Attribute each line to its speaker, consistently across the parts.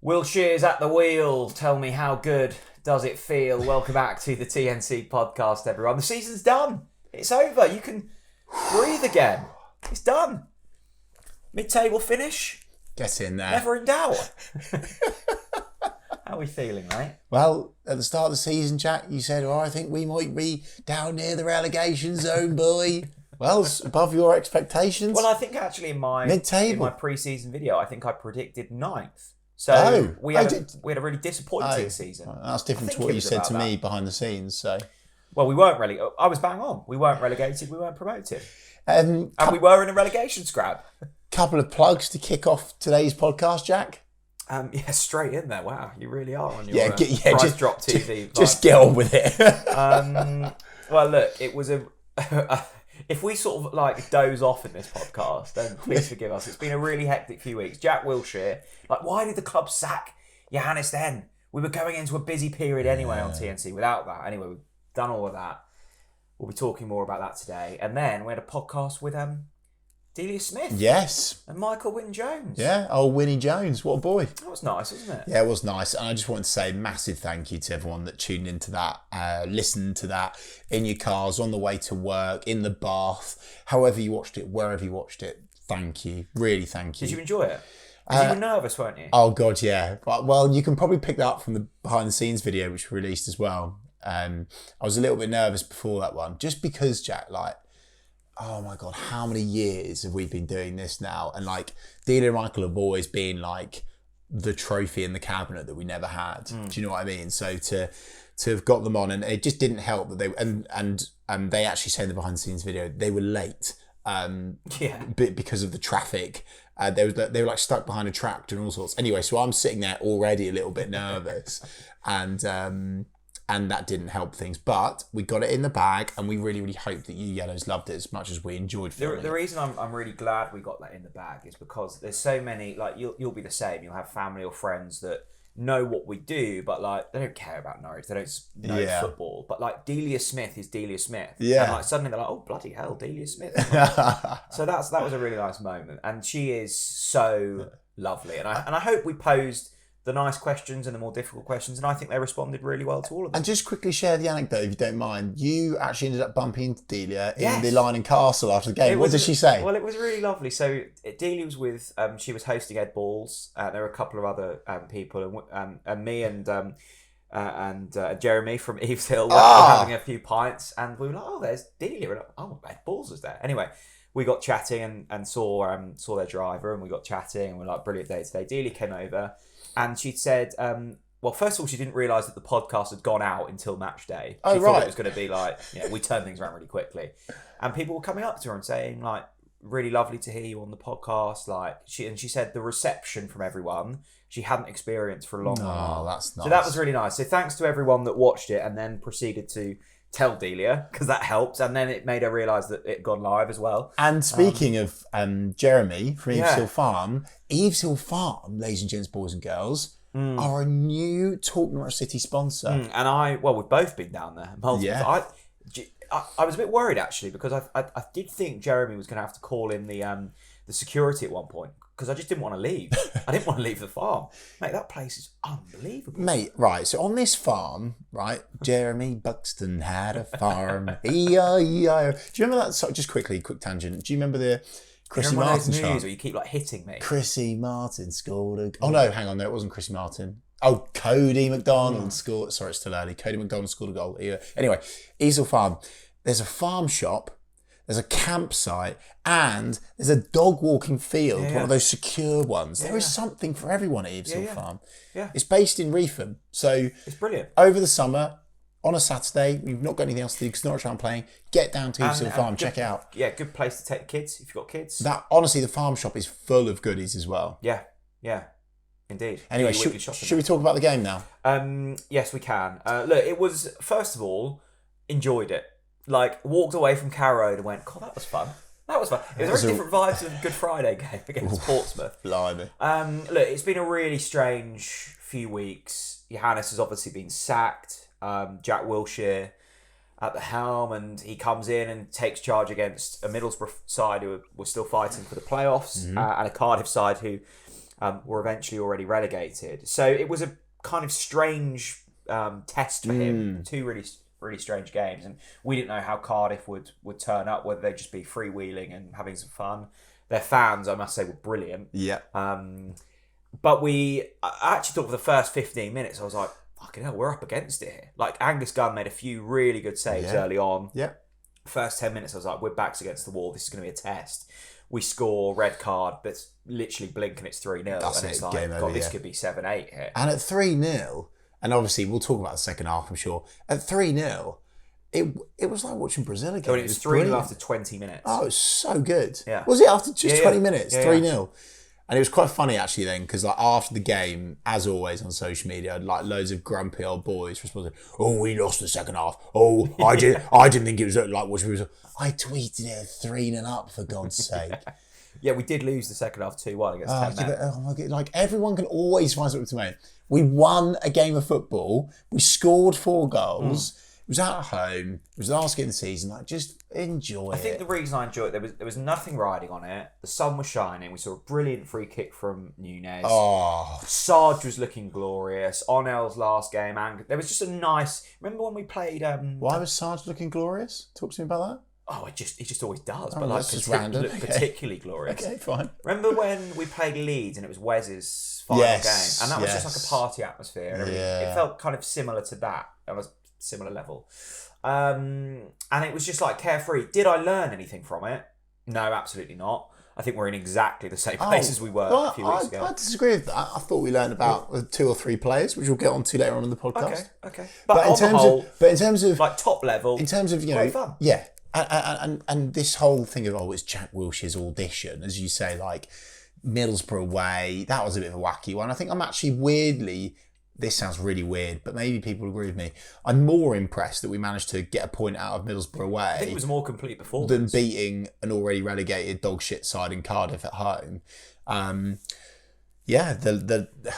Speaker 1: Wilshere's at the wheel. Tell me, how good does it feel? Welcome back to the TNC Podcast, everyone. The season's done. It's over. You can breathe again. It's done. Mid-table finish.
Speaker 2: Get in there.
Speaker 1: Never in doubt. How are we feeling, mate?
Speaker 2: Well, at the start of the season, Jack, you said, I think we might be down near the relegation zone, boy. Well, it's above your expectations.
Speaker 1: Well, I think actually in my pre-season video, I think I predicted 9th. So we had a really disappointing season.
Speaker 2: That's different to what you said to me behind the scenes. So,
Speaker 1: well, we weren't really. I was bang on. We weren't relegated. We weren't promoted, and we were in a relegation scrap.
Speaker 2: Couple of plugs to kick off today's podcast, Jack.
Speaker 1: Straight in there. Wow, you really are on your
Speaker 2: just
Speaker 1: drop TV.
Speaker 2: Just get on with it.
Speaker 1: Well, look, it was a. If we sort of like doze off in this podcast, then please forgive us. It's been a really hectic few weeks. Jack Wilshere, why did the club sack Johannes then? We were going into a busy period anyway on TNC without that. Anyway, we've done all of that. We'll be talking more about that today. And then we had a podcast with Delia Smith.
Speaker 2: Yes.
Speaker 1: And Michael Wynne-Jones.
Speaker 2: Yeah, old Winnie Jones. What a boy.
Speaker 1: That was nice, wasn't it?
Speaker 2: Yeah, it was nice. And I just want to say a massive thank you to everyone that tuned into that, listened to that in your cars, on the way to work, in the bath, however you watched it, wherever you watched it. Thank you. Really thank you.
Speaker 1: Did you enjoy it? Because you were nervous, weren't you?
Speaker 2: Oh, God, yeah. Well, you can probably pick that up from the behind the scenes video, which we released as well. I was a little bit nervous before that one, just because, Jack, oh my God, how many years have we been doing this now? And Delia and Michael have always been the trophy in the cabinet that we never had. Do you know what I mean? So to have got them on, and it just didn't help that they and they actually say in the behind the scenes video they were late. Because of the traffic. They were stuck behind a tractor and all sorts. Anyway, so I'm sitting there already a little bit nervous, and that didn't help things. But we got it in the bag, and we really, really hope that you Yellows loved it as much as we enjoyed filming.
Speaker 1: The reason I'm really glad we got that in the bag is because there's so many, you'll be the same. You'll have family or friends that know what we do, but they don't care about Norwich. They don't know football. But Delia Smith is Delia Smith.
Speaker 2: Yeah.
Speaker 1: And suddenly they're like, oh, bloody hell, Delia Smith. So that was a really nice moment. And she is so lovely. And I hope we posed the nice questions and the more difficult questions, and I think they responded really well to all of them.
Speaker 2: And just quickly share the anecdote, if you don't mind. You actually ended up bumping into Delia in the Lion and Castle after the game. What did she say?
Speaker 1: Well, it was really lovely. So Delia was with, she was hosting Ed Balls. There were a couple of other people, and me and Jeremy from Eves Hill were having a few pints, and we were like, oh, there's Delia. And Ed Balls was there. Anyway, we got chatting and saw their driver, and we got chatting, and we're like, brilliant day today. Delia came over. And she'd said, well, first of all, she didn't realise that the podcast had gone out until match day. She thought it was going to be we turned things around really quickly. And people were coming up to her and saying, really lovely to hear you on the podcast. She said the reception from everyone she hadn't experienced for a long while.
Speaker 2: Oh, that's nice.
Speaker 1: So that was really nice. So thanks to everyone that watched it and then proceeded to tell Delia, because that helped, and then it made her realise that it had gone live as well.
Speaker 2: And speaking of Jeremy from Eves Hill Farm, ladies and gents, boys and girls, are a new TalkNorwichCity sponsor.
Speaker 1: And we've both been down there multiple times. I was a bit worried actually, because I did think Jeremy was going to have to call in the security at one point, because I just didn't want to leave. I didn't want to leave the farm. Mate, that place is unbelievable.
Speaker 2: Mate, right, so on this farm, right, Jeremy Buxton had a farm. E-I-E-I-O. Do you remember that? Just quickly, quick tangent. Do you remember the Chrissy Martin
Speaker 1: news where you keep hitting me?
Speaker 2: Chrissy Martin scored a... Oh, no, hang on, no, it wasn't Chrissy Martin. Oh, Cody McDonald scored... Sorry, it's still early. Cody McDonald scored a goal. Anyway, Eves Hill Farm. There's a farm shop. There's a campsite, and there's a dog walking field, one of those secure ones. There is something for everyone at Eves Hill Farm. Yeah. It's based in Reetham. So
Speaker 1: it's brilliant.
Speaker 2: Over the summer, on a Saturday, you've not got anything else to do because Norwich aren't playing, get down to Eves Hill Farm, check it out.
Speaker 1: Yeah, good place to take the kids if you've got kids.
Speaker 2: Honestly, the farm shop is full of goodies as well.
Speaker 1: Yeah, indeed.
Speaker 2: Anyway, should we talk about the game now?
Speaker 1: Yes, we can. Look, it was, first of all, enjoyed it. Walked away from Carrow Road and went, God, that was fun. It was a very different vibe to the Good Friday game against Portsmouth.
Speaker 2: Blimey.
Speaker 1: Look, it's been a really strange few weeks. Johannes has obviously been sacked. Jack Wilshere at the helm, and he comes in and takes charge against a Middlesbrough side who were still fighting for the playoffs, and a Cardiff side who were eventually already relegated. So it was a kind of strange test for him. Two really strange games, and we didn't know how Cardiff would turn up, whether they'd just be freewheeling and having some fun. Their fans, I must say, were brilliant.
Speaker 2: Yeah.
Speaker 1: But I actually thought for the first 15 minutes, I was like, fucking hell, we're up against it here. Like, Angus Gunn made a few really good saves early on.
Speaker 2: Yeah.
Speaker 1: First 10 minutes, I was like, we're backs against the wall. This is going to be a test. We score, red card, but it's literally blinking, it's 3-0.
Speaker 2: That's
Speaker 1: and it's
Speaker 2: it,
Speaker 1: like,
Speaker 2: game over,
Speaker 1: God, this could be 7-8 here.
Speaker 2: And at 3-0, and obviously we'll talk about the second half, I'm sure. At 3-0, it was like watching Brazil again.
Speaker 1: It was 3-0 after 20 minutes.
Speaker 2: Oh, it was so good.
Speaker 1: Yeah.
Speaker 2: Was it after just 20 minutes?
Speaker 1: Yeah,
Speaker 2: 3-0. And it was quite funny actually then, because like after the game, as always on social media, like loads of grumpy old boys responded, "Oh, we lost the second half. Oh, I didn't think it was like watching Brazil." I tweeted it 3-0 up, for God's sake.
Speaker 1: Yeah, we did lose the second half 2-1 against 10 men.
Speaker 2: Oh my God, like everyone can always find something to make. We won a game of football. We scored 4 goals. It was at home. It was the last game of the season. Like, just enjoy it.
Speaker 1: I think the reason I enjoyed it, there was nothing riding on it. The sun was shining. We saw a brilliant free kick from Nunez.
Speaker 2: Oh,
Speaker 1: Sarge was looking glorious. Onel's last game, and there was just a nice. Remember when we played?
Speaker 2: why was Sarge looking glorious? Talk to me about that.
Speaker 1: Oh, he just always does.
Speaker 2: Oh,
Speaker 1: But like
Speaker 2: that's just random. Okay.
Speaker 1: particularly glorious.
Speaker 2: Okay, fine.
Speaker 1: Remember when we played Leeds and it was Wes's final game, and that was just like a party atmosphere. And everything.
Speaker 2: Yeah.
Speaker 1: It felt kind of similar to that. On a similar level. And it was just like carefree. Did I learn anything from it? No, absolutely not. I think we're in exactly the same place as we were a few weeks ago.
Speaker 2: I disagree with that. I thought we learned about 2 or 3 players, which we'll get on to later on in the podcast.
Speaker 1: Okay.
Speaker 2: But in terms of
Speaker 1: like top level,
Speaker 2: in terms of
Speaker 1: great fun.
Speaker 2: yeah, and this whole thing of it's Jack Wilshere's audition, as you say, like Middlesbrough away, that was a bit of a wacky one. I think I'm actually weirdly. This sounds really weird, but maybe people agree with me. I'm more impressed that we managed to get a point out of Middlesbrough away.
Speaker 1: I think it was a more complete performance
Speaker 2: than beating an already relegated dog shit side in Cardiff at home. The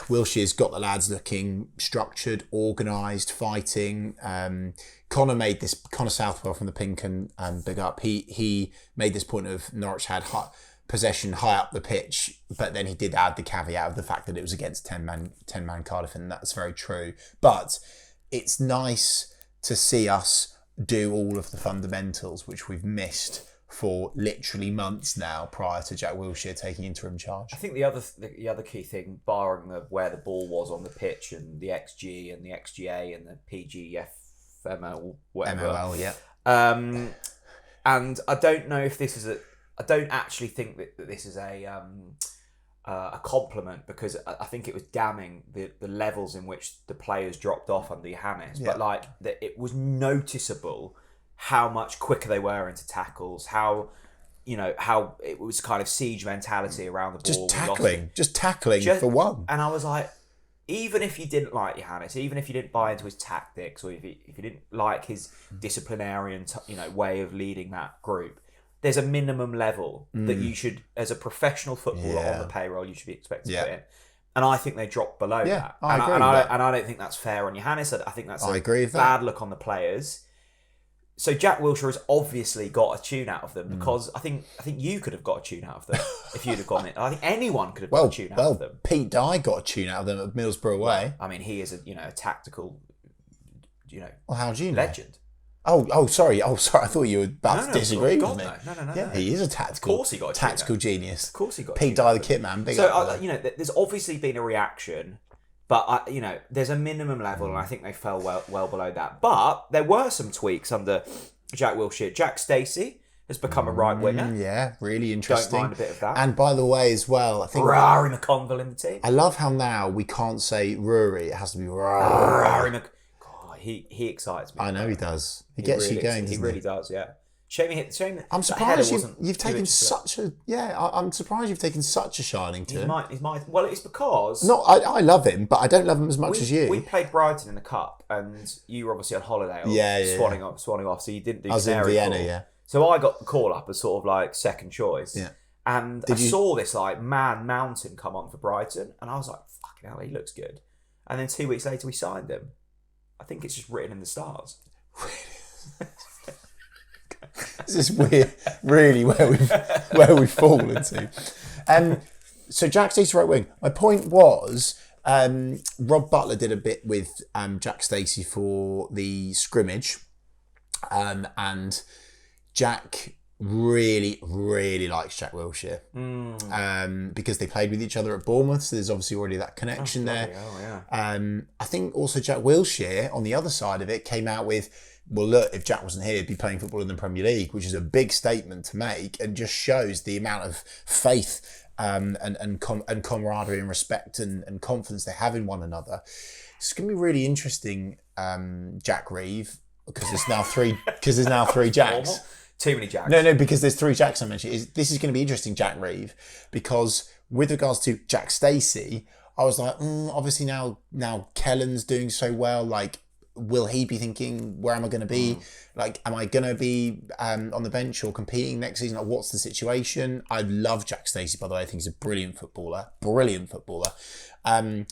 Speaker 2: Wilshere's got the lads looking structured, organised, fighting. Connor Southwell from the Pink and big up. He made this point of Norwich had possession high up the pitch, but then he did add the caveat of the fact that it was against 10-man Cardiff, and that's very true. But it's nice to see us do all of the fundamentals, which we've missed for literally months now prior to Jack Wilshere taking interim charge.
Speaker 1: I think the other key thing, barring where the ball was on the pitch and the XG and the XGA and the PGFML, whatever.
Speaker 2: MOL, yeah.
Speaker 1: And I don't know if this is I don't actually think that this is a compliment, because I think it was damning the levels in which the players dropped off under Johannes.
Speaker 2: Yeah.
Speaker 1: But it was noticeable how much quicker they were into tackles, how it was kind of siege mentality around the ball.
Speaker 2: Just tackling for one.
Speaker 1: And I was like, even if you didn't like Johannes, even if you didn't buy into his tactics, or if you didn't like his disciplinarian way of leading that group, there's a minimum level that you should, as a professional footballer on the payroll, you should be expected to put in. And I think they dropped below that.
Speaker 2: I agree with that.
Speaker 1: And I don't think that's fair on Johannes. I think that's
Speaker 2: agree with
Speaker 1: bad look on the players. So Jack Wilshere has obviously got a tune out of them, because I think you could have got a tune out of them if you'd have gone in. I think anyone could have got a tune out of them.
Speaker 2: Pete Dye got a tune out of them at Middlesbrough away.
Speaker 1: I mean, he is a tactical,
Speaker 2: how do you know?
Speaker 1: legend.
Speaker 2: Oh, sorry. I thought you were about to disagree with me.
Speaker 1: No.
Speaker 2: Yeah, he is a tactical.
Speaker 1: Of course he got a
Speaker 2: tactical genius.
Speaker 1: Of course he got.
Speaker 2: Pete Dye, the kit man. Big up.
Speaker 1: There's obviously been a reaction, but there's a minimum level, and I think they fell well below that. But there were some tweaks under Jack Wilshere. Jack Stacey has become a right winger.
Speaker 2: Yeah, really interesting.
Speaker 1: Don't mind a bit of that.
Speaker 2: And by the way, as well, I think
Speaker 1: Rory McConville in the team.
Speaker 2: I love how now we can't say Rory; it has to be
Speaker 1: Rory God, he excites me.
Speaker 2: I know he does. He gets you going.
Speaker 1: He really does. Yeah. Shame.
Speaker 2: I'm surprised you've taken such a I'm surprised you've taken such a shining to him.
Speaker 1: Well, it's because
Speaker 2: I love him, but I don't love him as much as you.
Speaker 1: We played Brighton in the cup, and you were obviously on holiday. Swanning off, so you didn't do.
Speaker 2: I was in Vienna, yeah.
Speaker 1: So I got the call up as sort of like second choice.
Speaker 2: Yeah.
Speaker 1: And saw this like Man Mountain come on for Brighton, and I was like, fucking hell, he looks good. And then 2 weeks later, we signed him. I think it's just written in the stars.
Speaker 2: This is weird, really, where we've fallen to. So Jack Stacey right wing. My point was, Rob Butler did a bit with Jack Stacey for the scrimmage, and Jack really, really likes Jack Wilshere because they played with each other at Bournemouth, so there's obviously already that connection there. I think also Jack Wilshere, on the other side of it, came out with, well, look, if Jack wasn't here, he'd be playing football in the Premier League, which is a big statement to make and just shows the amount of faith and camaraderie and respect and confidence they have in one another. It's going to be really interesting, Jack Reeve, because there's now three Jacks.
Speaker 1: Too many Jacks.
Speaker 2: No, because there's 3 Jacks I mentioned. This is going to be interesting, Jack Reeve, because with regards to Jack Stacey, I was like, obviously now Kellen's doing so well, like, will he be thinking, where am I going to be? Like, am I going to be on the bench or competing next season? Like, what's the situation? I love Jack Stacey, by the way. I think he's a brilliant footballer. And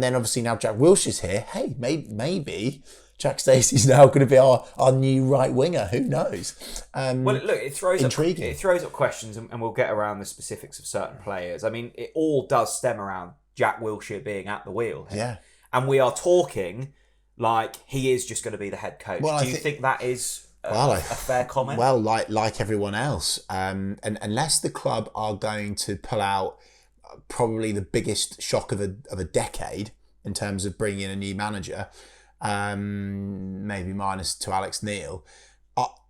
Speaker 2: then obviously now Jack Wilshere's here. Hey, maybe Jack Stacey's now going to be our new right winger. Who knows?
Speaker 1: Well, look, it throws up questions, and we'll get around the specifics of certain players. I mean, it all does stem around Jack Wilshere being at the wheel here.
Speaker 2: Yeah.
Speaker 1: And we are talking like he is just going to be the head coach. Do you think that is a fair comment?
Speaker 2: Well, like everyone else, and unless the club are going to pull out probably the biggest shock of a decade in terms of bringing in a new manager, maybe minus to Alex Neil,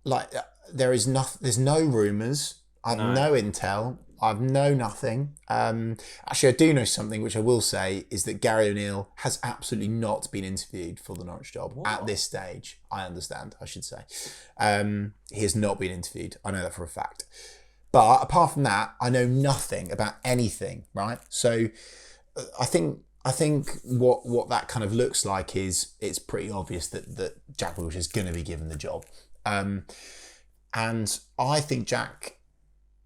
Speaker 2: there's no rumours. I've no intel. I've know nothing. Actually, I do know something, which I will say, is that Gary O'Neill has absolutely not been interviewed for the Norwich job at this stage. I understand, I should say. He has not been interviewed. I know that for a fact. But apart from that, I know nothing about anything, right? So I think what that kind of looks like is it's pretty obvious that Jack Wilshere is going to be given the job. And I think Jack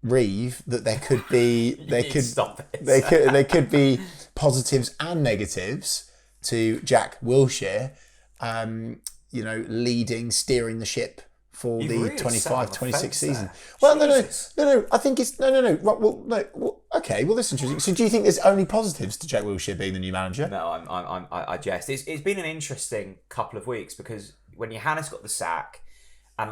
Speaker 2: Reeve, that there could be there could be positives and negatives to Jack Wilshere, steering the ship for the really 25-26 season. Well, no. I think it's no. Well, no. Okay, well, that's interesting. So, do you think there's only positives to Jack Wilshere being the new manager?
Speaker 1: No, I jest. It's been an interesting couple of weeks because when Johannes got the sack, and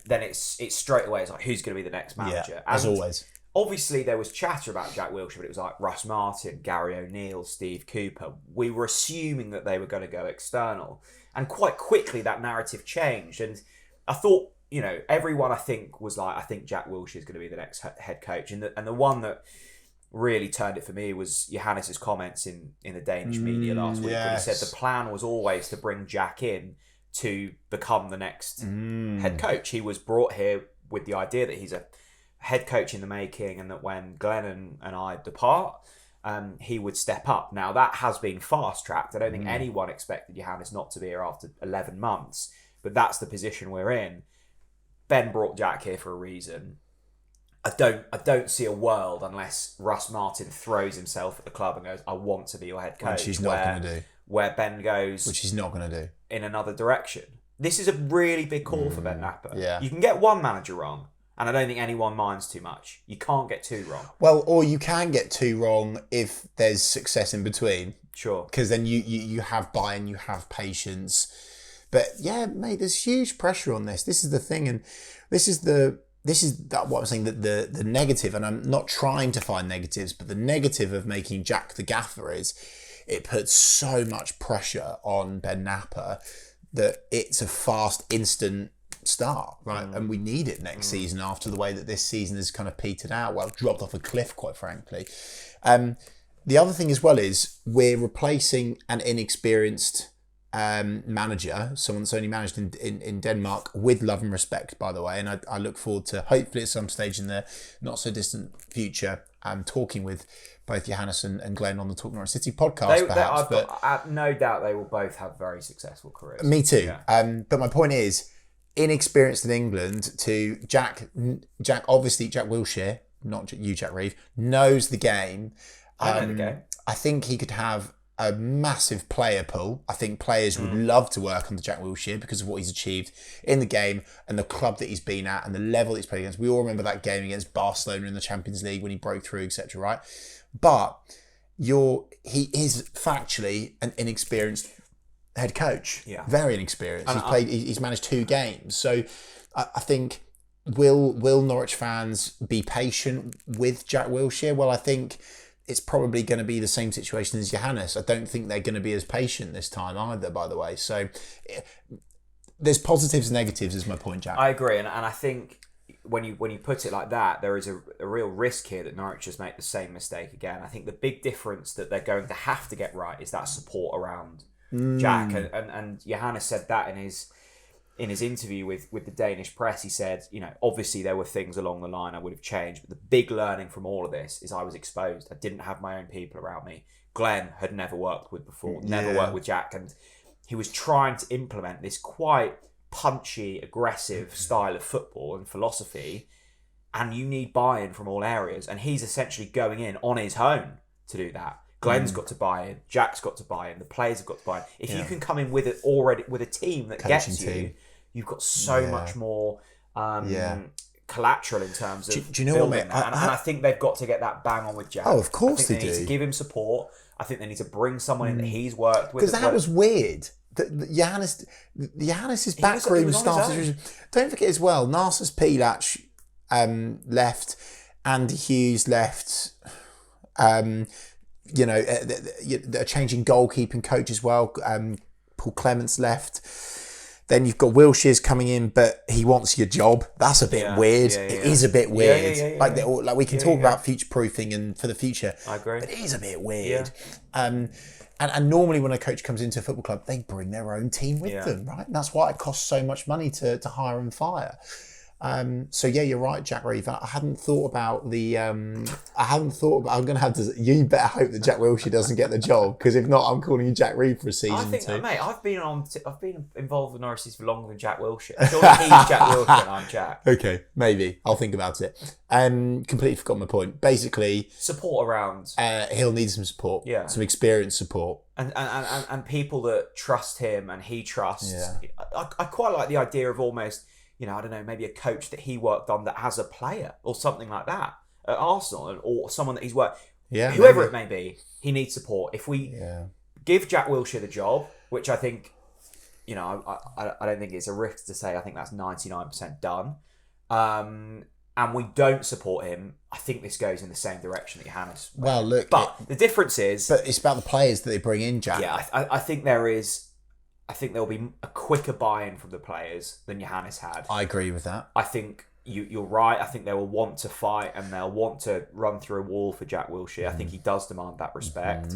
Speaker 1: then it's straight away. It's like, who's going to be the next manager?
Speaker 2: Yeah, as always.
Speaker 1: Obviously, there was chatter about Jack Wilshere, but it was like Russ Martin, Gary O'Neill, Steve Cooper. We were assuming that they were going to go external, and quite quickly that narrative changed. And I thought, everyone I think was like, I think Jack Wilshere is going to be the next head coach, and the one that really turned it for me was Johannes' comments in the Danish media last week, when he said the plan was always to bring Jack in to become the next head coach. He was brought here with the idea that he's a head coach in the making, and that when Glenn and I depart, he would step up. Now, that has been fast-tracked. I don't think anyone expected Johannes not to be here after 11 months, but that's the position we're in. Ben brought Jack here for a reason. I don't see a world unless Russ Martin throws himself at the club and goes, I want to be your head coach.
Speaker 2: Which he's not going to do.
Speaker 1: Where Ben goes...
Speaker 2: Which he's not going to do.
Speaker 1: ...in another direction. This is a really big call for Ben Knapper.
Speaker 2: Yeah.
Speaker 1: You can get one manager wrong, and I don't think anyone minds too much. You can't get 2 wrong.
Speaker 2: Well, or you can get 2 wrong if there's success in between.
Speaker 1: Sure.
Speaker 2: Because then you have buy-in, you have patience. But yeah, mate, there's huge pressure on this. This is the thing, and this is what I'm saying, that the negative, and I'm not trying to find negatives, but the negative of making Jack the gaffer is it puts so much pressure on Ben Knapper that it's a fast, instant start, right? And we need it next season after the way that this season has kind of petered out, dropped off a cliff, quite frankly. The other thing as well is we're replacing an inexperienced manager, someone that's only managed in Denmark, with love and respect, by the way, and I look forward to, hopefully at some stage in the not so distant future, talking with both Johannes and Glenn on the TalkNorwichCity podcast,
Speaker 1: I've no doubt they will both have very successful careers.
Speaker 2: Me too. Yeah. But my point is, inexperienced in England to Jack Wilshere, not you, Jack Reeve, knows the game.
Speaker 1: I know the game.
Speaker 2: I think he could have a massive player pool. I think players would love to work under Jack Wilshere because of what he's achieved in the game and the club that he's been at and the level he's played against. We all remember that game against Barcelona in the Champions League when he broke through, etc. Right? But he is factually an inexperienced head coach.
Speaker 1: Yeah,
Speaker 2: very inexperienced. He's managed 2 games, so I think. Will Norwich fans be patient with Jack Wilshere? Well, I think it's probably going to be the same situation as Johannes. I don't think they're going to be as patient this time either, by the way. So there's positives and negatives is my point, Jack.
Speaker 1: I agree. And I think when you put it like that, there is a real risk here that Norwich just make the same mistake again. I think the big difference that they're going to have to get right is that support around Jack. And Johannes said that in his interview with the Danish press. He said, obviously there were things along the line I would have changed, but the big learning from all of this is I was exposed. I didn't have my own people around me. Glenn had never worked with before, never worked with Jack, and he was trying to implement this quite punchy, aggressive style of football and philosophy, and you need buy-in from all areas, and he's essentially going in on his own to do that. Glenn's got to buy in, Jack's got to buy in, the players have got to buy in. If you can come in with a team that gets you, you've got so much more collateral in terms of
Speaker 2: do you know what, mate?
Speaker 1: And I think they've got to get that bang on with Jack.
Speaker 2: Oh, of course they do.
Speaker 1: Need to give him support. I think they need to bring someone in that he's worked with.
Speaker 2: Because that was weird. Johannes' backroom started. Don't forget as well, Narcissus Pilac left, Andy Hughes left. A changing goalkeeping coach as well. Paul Clements left. Then you've got Wilshere's coming in, but he wants your job. That's a bit weird. It is a bit weird. Like we can talk about future proofing and for the future.
Speaker 1: I agree.
Speaker 2: But it is a bit weird. And normally when a coach comes into a football club, they bring their own team with them, right? And that's why it costs so much money to hire and fire. So you're right, Jack Reeve. I hadn't thought about the. I'm going to have to. You better hope that Jack Wilshere doesn't get the job, because if not, I'm calling you Jack Reeve for a season.
Speaker 1: I think,
Speaker 2: too.
Speaker 1: Mate, I've been involved with Norwich for longer than Jack Wilshere. Surely he's Jack Wilshere and I'm Jack.
Speaker 2: Okay, maybe I'll think about it. Completely forgot my point. Basically,
Speaker 1: support around.
Speaker 2: He'll need some support. Yeah, some experienced support.
Speaker 1: And people that trust him and he trusts. Yeah. I quite like the idea of almost. I don't know, maybe a coach that he worked under as a player or something like that at Arsenal, or someone that he's worked. Yeah, whoever it may be, he needs support. If we give Jack Wilshere the job, which I think, I don't think it's a risk to say, I think that's 99% done. And we don't support him, I think this goes in the same direction that Johannes.
Speaker 2: Well, look,
Speaker 1: the difference is,
Speaker 2: but it's about the players that they bring in, Jack.
Speaker 1: Yeah, I think there is. I think there'll be a quicker buy-in from the players than Johannes had.
Speaker 2: I agree with that.
Speaker 1: I think you're right. I think they will want to fight and they'll want to run through a wall for Jack Wilshere. I think he does demand that respect.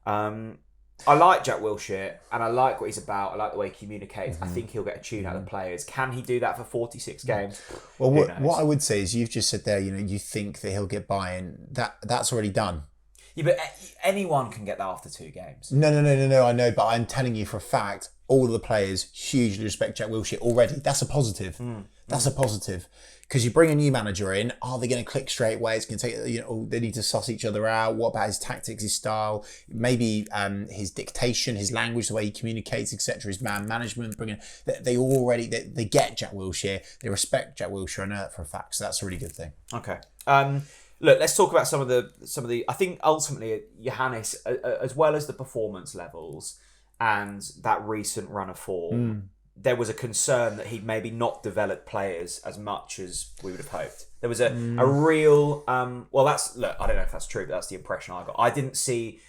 Speaker 1: I like Jack Wilshere and I like what he's about. I like the way he communicates. I think he'll get a tune out of the players. Can he do that for 46 games?
Speaker 2: Well, what I would say is you've just said there, you think that he'll get buy-in. That's already done.
Speaker 1: Yeah, but anyone can get that after 2 games.
Speaker 2: No, I know, but I'm telling you for a fact, all of the players hugely respect Jack Wilshere already. That's a positive. That's a positive. Because you bring a new manager in, are they going to click straight away? It's going to take, they need to suss each other out. What about his tactics, his style? Maybe his dictation, his language, the way he communicates, etc. His man management. They get Jack Wilshere. They respect Jack Wilshere. I know that for a fact. So that's a really good thing.
Speaker 1: Okay. Look, let's talk about some of the. I think ultimately Johannes, as well as the performance levels and that recent run of form, there was a concern that he'd maybe not developed players as much as we would have hoped. There was a real. I don't know if that's true, but that's the impression I got. I didn't see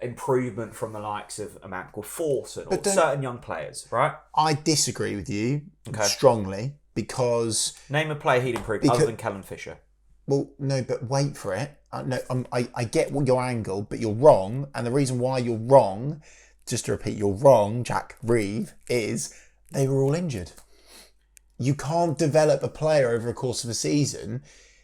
Speaker 1: improvement from the likes of a man called Forson or certain young players. Right?
Speaker 2: I disagree with you strongly because
Speaker 1: name a player he'd improved other than Callum Fisher.
Speaker 2: Well, no, but wait for it. I get your angle, but you're wrong. And the reason why you're wrong, just to repeat, you're wrong, Jack Reeve, is they were all injured. You can't develop a player over the course of a season.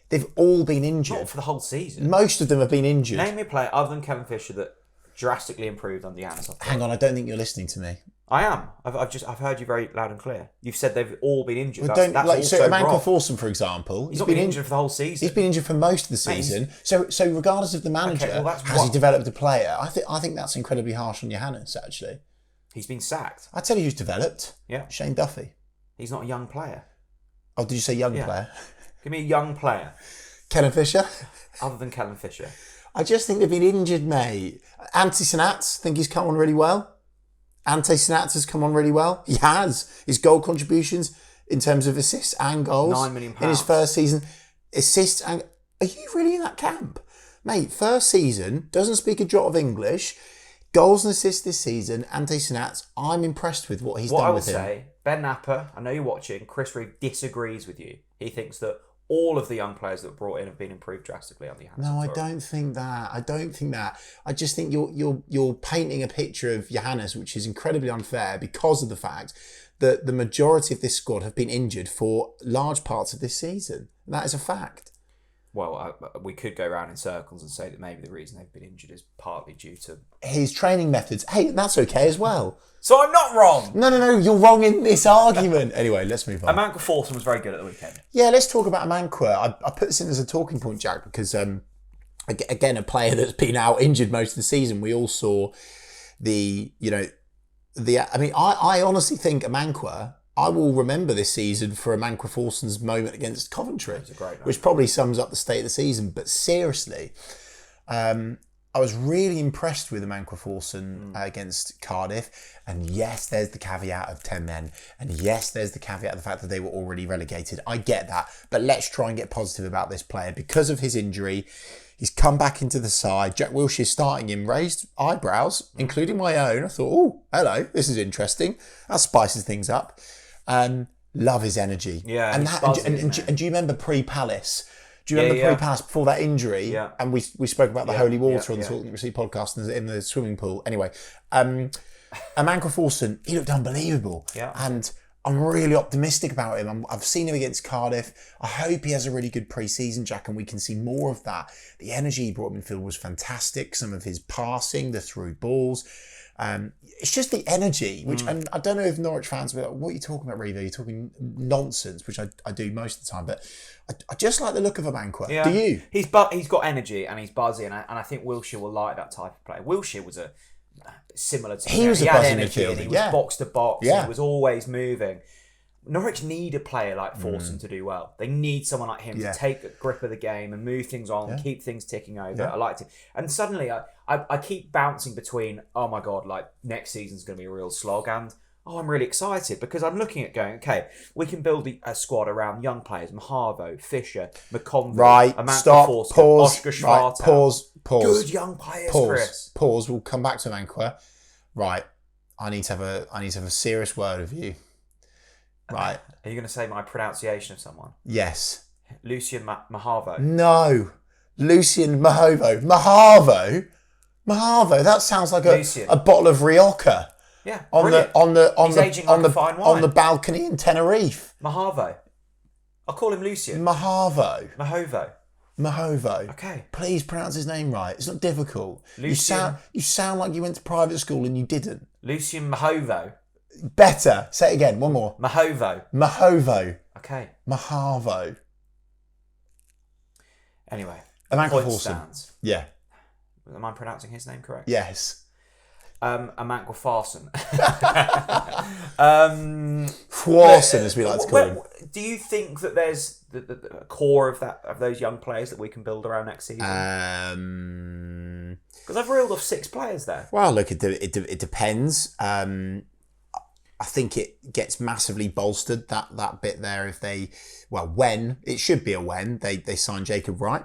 Speaker 2: They've all been injured.
Speaker 1: Not for the whole season.
Speaker 2: Most of them have been injured.
Speaker 1: Name me a player other than Kevin Fisher that drastically improved under Johannes.
Speaker 2: Hang on, I don't think you're listening to me.
Speaker 1: I am. I've heard you very loud and clear. You've said they've all been injured.
Speaker 2: Well,
Speaker 1: That's also
Speaker 2: so Emmanuel
Speaker 1: wrong.
Speaker 2: Forsson, for example,
Speaker 1: He's not been injured for the whole season.
Speaker 2: He's been injured for most of the season. So regardless of the manager, has he developed a player? I think that's incredibly harsh on Johannes, actually.
Speaker 1: He's been sacked.
Speaker 2: I tell you who's developed.
Speaker 1: Yeah.
Speaker 2: Shane Duffy.
Speaker 1: He's not a young player.
Speaker 2: Oh, did you say young player?
Speaker 1: Give me a young player.
Speaker 2: Kellen Fisher.
Speaker 1: Other than Kellen Fisher.
Speaker 2: I just think they've been injured, mate. Ante Sanats, think he's come on really well. Ante Sanats has come on really well. He has. His goal contributions in terms of assists and goals.
Speaker 1: £9 million.
Speaker 2: In his first season. Assists and... Are you really in that camp? Mate, first season, doesn't speak a jot of English. Goals and assists this season. Ante Sanats, I'm impressed with what he's done with him.
Speaker 1: What I would say, Ben Knapper, I know you're watching, Chris Reeve disagrees with you. He thinks that all of the young players that were brought in have been improved drastically on the Johannes.
Speaker 2: No, I don't think that. I just think you're painting a picture of Johannes, which is incredibly unfair because of the fact that the majority of this squad have been injured for large parts of this season. That is a fact.
Speaker 1: Well, we could go around in circles and say that maybe the reason they've been injured is partly due to
Speaker 2: his training methods. Hey, that's okay as well.
Speaker 1: So I'm not wrong.
Speaker 2: No, you're wrong in this argument. Anyway, let's move on.
Speaker 1: Emmanuel Forsson was very good at the weekend.
Speaker 2: Yeah, let's talk about Emmanuel. I put this in as a talking point, Jack, because again, a player that's been out injured most of the season. We all saw I honestly think Emmanuel, I will remember this season for Emmanuel Forsson's moment against Coventry, which probably sums up the state of the season. But seriously, I was really impressed with Emmanuel Forsson against Cardiff. And yes, there's the caveat of 10 men. And yes, there's the caveat of the fact that they were already relegated. I get that. But let's try and get positive about this player. Because of his injury, he's come back into the side. Jack Wilshere starting him, raised eyebrows, including my own. I thought, oh, hello, this is interesting. That spices things up. Love his energy.
Speaker 1: Yeah,
Speaker 2: and do you remember pre-Palace? Do you remember pre-Palace before that injury?
Speaker 1: Yeah.
Speaker 2: And we spoke about the holy water on the TalkNorwichCity podcast in the swimming pool. Anyway, Emmanuel Forsson, he looked unbelievable.
Speaker 1: Yeah.
Speaker 2: And I'm really optimistic about him. I've seen him against Cardiff. I hope he has a really good pre-season, Jack, and we can see more of that. The energy he brought in midfield was fantastic. Some of his passing, the through balls. It's just the energy, which and I don't know if Norwich fans will be like, what are you talking about, Revo? You're talking nonsense, which I do most of the time. But I just like the look of Emmanuel.
Speaker 1: Yeah.
Speaker 2: Do you?
Speaker 1: He's got energy and he's buzzy, and I think Wilshere will like that type of player. Wilshere was similar to
Speaker 2: he was a
Speaker 1: had
Speaker 2: buzzing
Speaker 1: energy
Speaker 2: midfielder.
Speaker 1: And he was box to box.
Speaker 2: Yeah.
Speaker 1: He was always moving. Norwich need a player like Forsson to do well. They need someone like him to take a grip of the game and move things on, keep things ticking over. I liked it. And suddenly I keep bouncing between, oh my God, like next season's going to be a real slog, and I'm really excited because I'm looking at going, okay, we can build a squad around young players, Mahavo, Fisher, McConville,
Speaker 2: Right, stop,
Speaker 1: Forsson,
Speaker 2: pause,
Speaker 1: Oscar Schwartz.
Speaker 2: pause.
Speaker 1: Good young players, Chris.
Speaker 2: Pause. We'll come back to Emmanuel. Right, I need to have a serious word with you. Right.
Speaker 1: Are you going to say my pronunciation of someone?
Speaker 2: Yes.
Speaker 1: Lucien Mahavo.
Speaker 2: No. Lucien Mahavo. Mahavo. That sounds like a bottle of Rioja.
Speaker 1: Yeah.
Speaker 2: On the balcony in Tenerife.
Speaker 1: Mahavo. I'll call him Lucien.
Speaker 2: Mahavo.
Speaker 1: Okay.
Speaker 2: Please pronounce his name right. It's not difficult.
Speaker 1: Lucien.
Speaker 2: You sound like you went to private school and you didn't.
Speaker 1: Lucien Mahavo.
Speaker 2: Better. Say it again. One more.
Speaker 1: Mahavo. Okay.
Speaker 2: Mahavo.
Speaker 1: Anyway.
Speaker 2: Emmanuel Forsson. Yeah.
Speaker 1: Am I pronouncing his name correct?
Speaker 2: Yes.
Speaker 1: Emmanuel Forsson.
Speaker 2: Forsson, as we like to call him.
Speaker 1: Do you think that there's the core of those young players that we can build around next season? Because I've reeled off 6 players there.
Speaker 2: Well, look, it depends. I think it gets massively bolstered, that bit there, when it should be a when they sign Jacob Wright.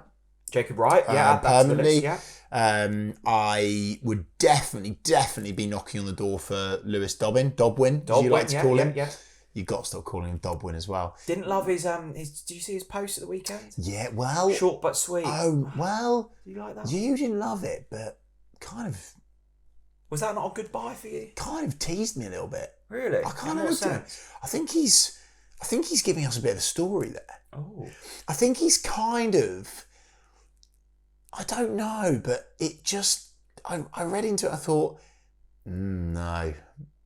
Speaker 1: Permanently.
Speaker 2: I would definitely be knocking on the door for Lewis Dobwin, as you like to call him. Yeah. You've got to stop calling him Dobwin as well.
Speaker 1: Didn't love his did you see his post at the weekend?
Speaker 2: Yeah, well,
Speaker 1: short but sweet.
Speaker 2: Oh, well,
Speaker 1: do you like that?
Speaker 2: You didn't love it, but kind of.
Speaker 1: Was that not a good buy for you?
Speaker 2: Kind of teased me a little bit.
Speaker 1: Really?
Speaker 2: I kind of looked at him. I think he's giving us a bit of a story there.
Speaker 1: Oh.
Speaker 2: I think he's kind of. I don't know, but it just. I read into it. I thought, no.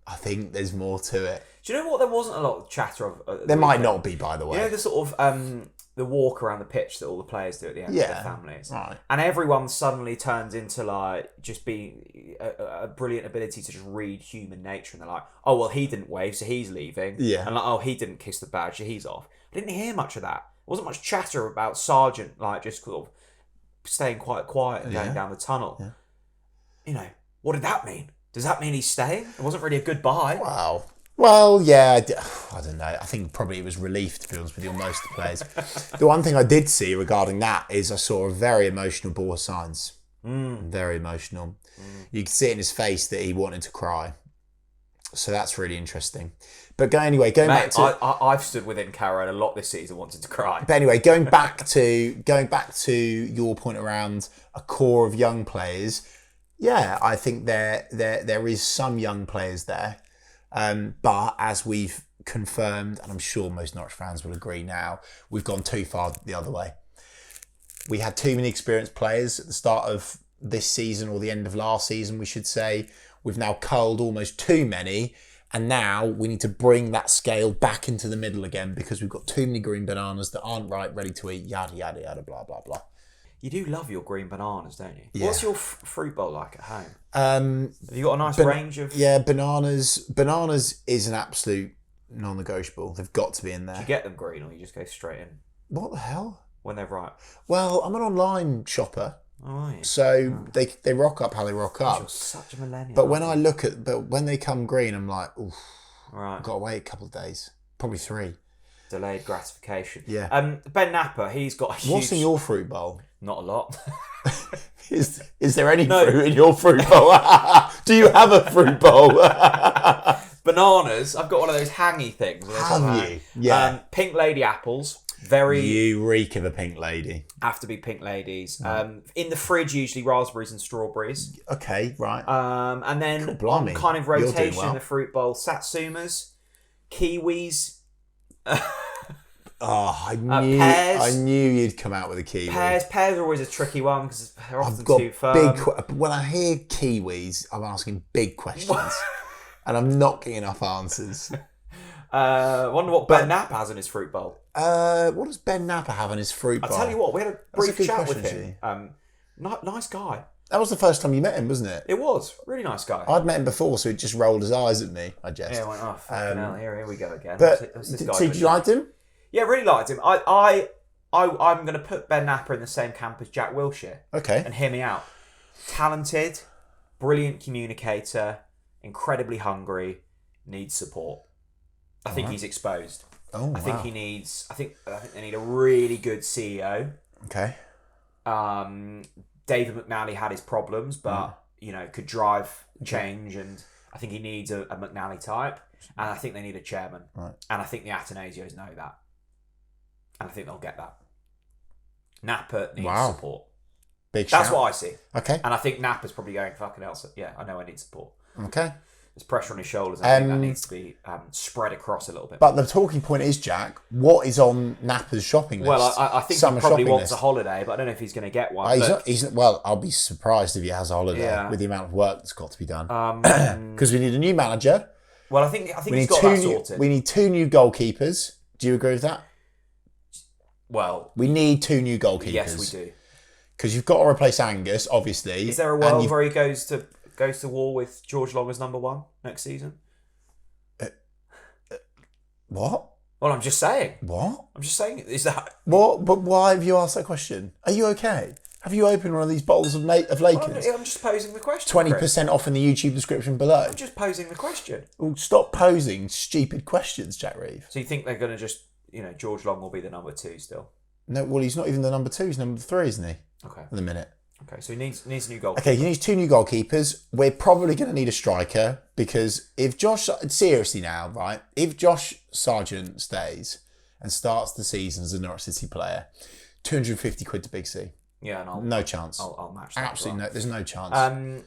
Speaker 2: I think there's more to it.
Speaker 1: Do you know what? There wasn't a lot of chatter of.
Speaker 2: There might not be, by the way.
Speaker 1: You know the sort of the walk around the pitch that all the players do at the end of their families,
Speaker 2: right?
Speaker 1: And everyone suddenly turns into like just being a brilliant ability to just read human nature, and they're like, oh well, he didn't wave, so he's leaving.
Speaker 2: Yeah.
Speaker 1: And like, oh, he didn't kiss the badge, so he's off. I didn't hear much of that. There wasn't much chatter about Sargent like just sort of staying quite quiet and going down the tunnel.
Speaker 2: Yeah.
Speaker 1: You know, what did that mean? Does that mean he's staying? It wasn't really a goodbye.
Speaker 2: Wow. Well, yeah, I don't know. I think probably it was relief, to be honest with you, on most of the players. The one thing I did see regarding that is I saw a very emotional Borja Sainz. Very emotional. You could see it in his face that he wanted to cry. So that's really interesting. But going back to...
Speaker 1: I've stood within Carroll a lot this season wanting to cry.
Speaker 2: But anyway, going back to your point around a core of young players, yeah, I think there is some young players there. But as we've confirmed, and I'm sure most Norwich fans will agree now, we've gone too far the other way. We had too many experienced players at the start of this season, or the end of last season, we should say. We've now culled almost too many, and now we need to bring that scale back into the middle again because we've got too many green bananas that aren't ready to eat, yada, yada, yada, blah, blah, blah.
Speaker 1: You do love your green bananas, don't you?
Speaker 2: Yeah.
Speaker 1: What's your fruit bowl like at home? Have you got a nice range of...
Speaker 2: Yeah, bananas. Bananas is an absolute non-negotiable. They've got to be in there.
Speaker 1: Do you get them green or you just go straight in?
Speaker 2: What the hell?
Speaker 1: When they're ripe?
Speaker 2: Well, I'm an online shopper.
Speaker 1: Oh, are you?
Speaker 2: So they rock up how they rock up.
Speaker 1: You're such a millennial.
Speaker 2: But when they come green, I'm like, oof,
Speaker 1: right.
Speaker 2: I've got to wait a couple of days. Probably 3.
Speaker 1: Delayed gratification.
Speaker 2: Yeah.
Speaker 1: Ben Knapper, he's got a huge...
Speaker 2: What's in your fruit bowl?
Speaker 1: Not a lot.
Speaker 2: Is there any fruit in your fruit bowl? Do you have a fruit bowl?
Speaker 1: Bananas. I've got one of those hangy things.
Speaker 2: Have you? Yeah.
Speaker 1: Pink lady apples. Very...
Speaker 2: You reek of a pink lady.
Speaker 1: Have to be pink ladies. In the fridge, usually raspberries and strawberries.
Speaker 2: Okay, right.
Speaker 1: And then
Speaker 2: Blimey.
Speaker 1: on kind of
Speaker 2: You're doing
Speaker 1: rotation
Speaker 2: well.
Speaker 1: in the fruit bowl, satsumas, kiwis.
Speaker 2: I
Speaker 1: pears.
Speaker 2: I knew you'd come out with a kiwi.
Speaker 1: Pears are always a tricky one because they're often
Speaker 2: I've got
Speaker 1: too firm.
Speaker 2: when I hear kiwis, I'm asking big questions, and I'm not getting enough answers.
Speaker 1: Wonder what Ben Knapper has in his fruit bowl.
Speaker 2: What does Ben Knapper have in his fruit bowl?
Speaker 1: I'll tell you what, we had a brief
Speaker 2: good
Speaker 1: chat with
Speaker 2: question,
Speaker 1: him. Nice guy.
Speaker 2: That was the first time you met him, wasn't it?
Speaker 1: It was. Really nice guy.
Speaker 2: I'd met him before, so he just rolled his eyes at me, I guess.
Speaker 1: Yeah, I went, oh, fucking hell, here we go again.
Speaker 2: But
Speaker 1: What's this guy
Speaker 2: did you like him?
Speaker 1: Yeah, really liked him. I'm going to put Ben Knapper in the same camp as Jack Wilshere.
Speaker 2: Okay.
Speaker 1: And hear me out. Talented, brilliant communicator, incredibly hungry, needs support. I think he's exposed.
Speaker 2: Oh, wow.
Speaker 1: I think they need a really good CEO.
Speaker 2: Okay.
Speaker 1: David McNally had his problems, but could drive change, and I think he needs a McNally type, and I think they need a chairman,
Speaker 2: right.
Speaker 1: And I think the Atenasios know that, and I think they'll get that. Nappa needs support.
Speaker 2: Big
Speaker 1: That's
Speaker 2: shout.
Speaker 1: what I see.
Speaker 2: Okay.
Speaker 1: And I think Nappa's probably going fucking hell. Yeah, I know I need support.
Speaker 2: Okay.
Speaker 1: There's pressure on his shoulders. I think that needs to be spread across a little bit.
Speaker 2: But the talking point is, Jack, what is on Nappa's shopping list?
Speaker 1: Well, I think he probably wants a holiday, but I don't know if he's going to get one.
Speaker 2: Well, I'll be surprised if he has a holiday with the amount of work that's got to be done. Because we need a new manager.
Speaker 1: Well, I think he's got that sorted.
Speaker 2: We need 2 new goalkeepers. Do you agree with that?
Speaker 1: Well,
Speaker 2: we need 2 new goalkeepers.
Speaker 1: Yes, we do.
Speaker 2: Because you've got to replace Angus, obviously.
Speaker 1: Is there a world where he goes to war with George Long as number 1 next season?
Speaker 2: What?
Speaker 1: Well, I'm just saying.
Speaker 2: What?
Speaker 1: I'm just saying. Is that...
Speaker 2: What? But why have you asked that question? Are you okay? Have you opened one of these bottles of Lakers?
Speaker 1: I'm just posing the question.
Speaker 2: 20% off in the YouTube description below.
Speaker 1: I'm just posing the question.
Speaker 2: Well, stop posing stupid questions, Jack Reeve.
Speaker 1: So you think they're going to just, George Long will be the number 2 still?
Speaker 2: No, well, he's not even the number 2. He's number 3, isn't he?
Speaker 1: Okay.
Speaker 2: In a minute.
Speaker 1: Okay, so he needs a new goalkeeper.
Speaker 2: Okay, he needs 2 new goalkeepers. We're probably going to need a striker because seriously now, right? If Josh Sargent stays and starts the season as a Norwich City player, 250 quid to Big C.
Speaker 1: Yeah, and
Speaker 2: no chance.
Speaker 1: I'll match that.
Speaker 2: Absolutely no. There's no chance.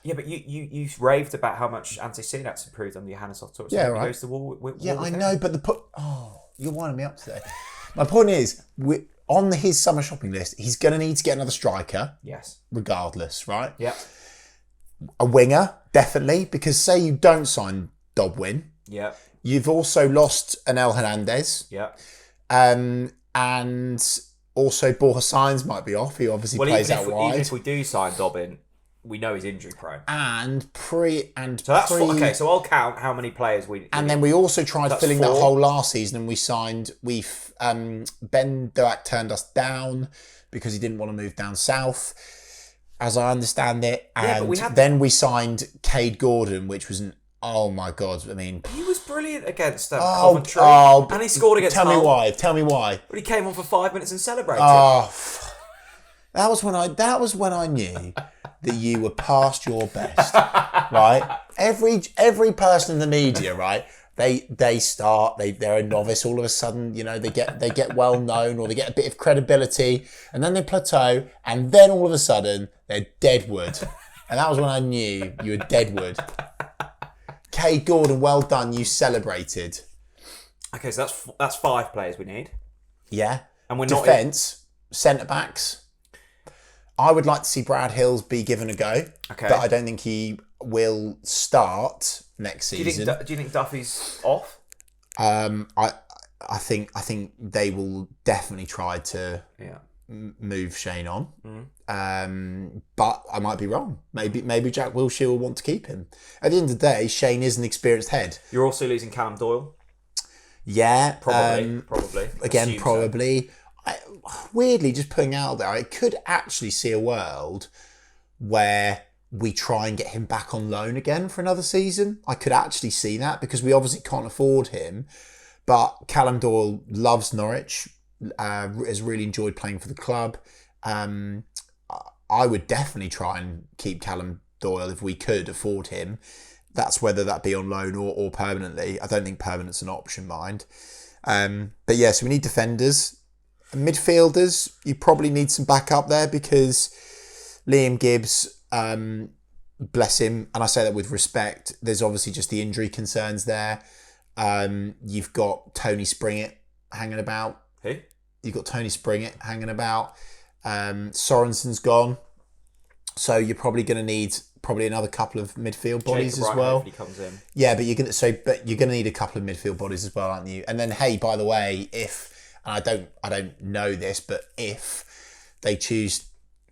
Speaker 1: Yeah, but you raved about how much Ante Sinak's improved on the Johannes Otto.
Speaker 2: Yeah, right.
Speaker 1: He goes to war with
Speaker 2: I know, but you're winding me up today. My point is, on his summer shopping list, he's going to need to get another striker.
Speaker 1: Yes.
Speaker 2: Regardless, right?
Speaker 1: Yeah.
Speaker 2: A winger, definitely, because say you don't sign Dob win.
Speaker 1: Yeah.
Speaker 2: You've also lost Anel Hernandez.
Speaker 1: Yeah.
Speaker 2: And also Borja Sainz might be off. He obviously plays out wide.
Speaker 1: Even if we do sign Dobbin, we know he's injury prone.
Speaker 2: So
Speaker 1: I'll count how many players we.
Speaker 2: And then we also tried filling
Speaker 1: 4.
Speaker 2: that hole last season, and we signed. Ben Doak turned us down because he didn't want to move down south, as I understand it. And then we signed Cade Gordon, which was oh my God! I mean,
Speaker 1: he was brilliant against Coventry, and he scored against.
Speaker 2: Tell me why.
Speaker 1: But he came on for 5 minutes and celebrated.
Speaker 2: That was when I knew that you were past your best, right? Every person in the media, right? They're a novice. All of a sudden, they get well known, or they get a bit of credibility, and then they plateau, and then all of a sudden they're deadwood. And that was when I knew you were deadwood. Cade Gordon, well done. You celebrated.
Speaker 1: Okay, so that's 5 players we need.
Speaker 2: Yeah,
Speaker 1: and we're
Speaker 2: defense, centre backs. I would like to see Brad Hills be given a go, but I don't think he will start next season.
Speaker 1: Do you think Duffy's off?
Speaker 2: I think they will definitely try to move Shane on, but I might be wrong. Maybe Jack Wilshere will want to keep him. At the end of the day, Shane is an experienced head.
Speaker 1: You're also losing Callum Doyle.
Speaker 2: Yeah,
Speaker 1: probably.
Speaker 2: Again, probably. Weirdly, just putting out there, I could actually see a world where we try and get him back on loan again for another season. I could actually see that, because we obviously can't afford him. But Callum Doyle loves Norwich, has really enjoyed playing for the club. I would definitely try and keep Callum Doyle if we could afford him. That's whether that be on loan or permanently. I don't think permanent's an option, mind. But yeah, so we need defenders. Midfielders, you probably need some backup there, because Liam Gibbs, bless him, and I say that with respect, there's obviously just the injury concerns there. You've got Tony Springett hanging about.
Speaker 1: Who?
Speaker 2: You've got Tony Springett hanging about. Sorensen's gone. So you're probably going to need another couple of midfield bodies as well.
Speaker 1: He comes in.
Speaker 2: Yeah, but you're going to need a couple of midfield bodies as well, aren't you? And then, hey, by the way, I don't know this, but if they choose,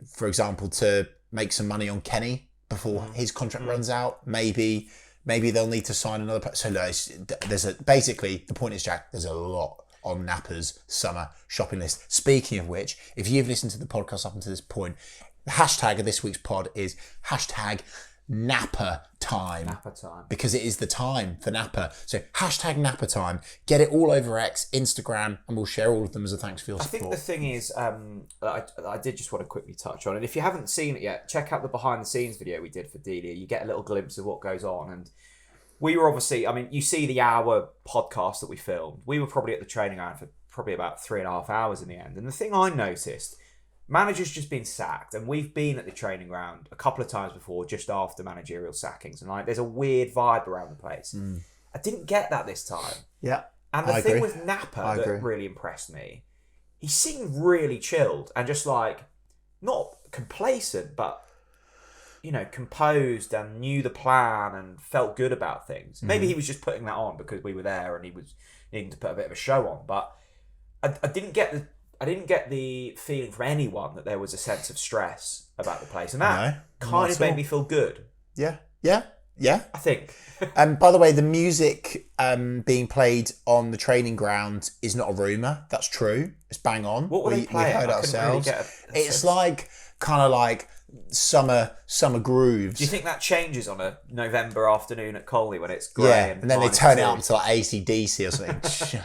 Speaker 2: for example, to make some money on Kenny before his contract runs out, maybe they'll need to sign another. So basically the point is, Jack, there's a lot on Nappa's summer shopping list. Speaking of which, if you've listened to the podcast up until this point, the hashtag of this week's pod is #Nappa time.
Speaker 1: Nappa time.
Speaker 2: Because it is the time for Nappa. So #Nappa time. Get it all over X, Instagram, and we'll share all of them as a thanks for your support.
Speaker 1: I think the thing is, I did just want to quickly touch on it. If you haven't seen it yet, check out the behind the scenes video we did for Delia. You get a little glimpse of what goes on. And we were obviously, you see the hour podcast that we filmed. We were probably at the training ground for probably about 3.5 hours in the end. And the thing I noticed, manager's just been sacked, and we've been at the training ground a couple of times before, just after managerial sackings, and there's a weird vibe around the place. I didn't get that this time.
Speaker 2: Yeah,
Speaker 1: and the thing with Nappa that really impressed me, he seemed really chilled and just not complacent, but composed, and knew the plan and felt good about things. Maybe he was just putting that on because we were there and he was needing to put a bit of a show on, but I didn't get the feeling from anyone that there was a sense of stress about the place. And that kind of made me feel good.
Speaker 2: Yeah.
Speaker 1: I think.
Speaker 2: And by the way, the music being played on the training ground is not a rumour. That's true. It's bang on.
Speaker 1: What were they playing?
Speaker 2: We heard ourselves.
Speaker 1: Really
Speaker 2: it's kind of like summer grooves.
Speaker 1: Do you think that changes on a November afternoon at Colney when it's grey?
Speaker 2: Yeah, and then they turn it up to AC/DC or something.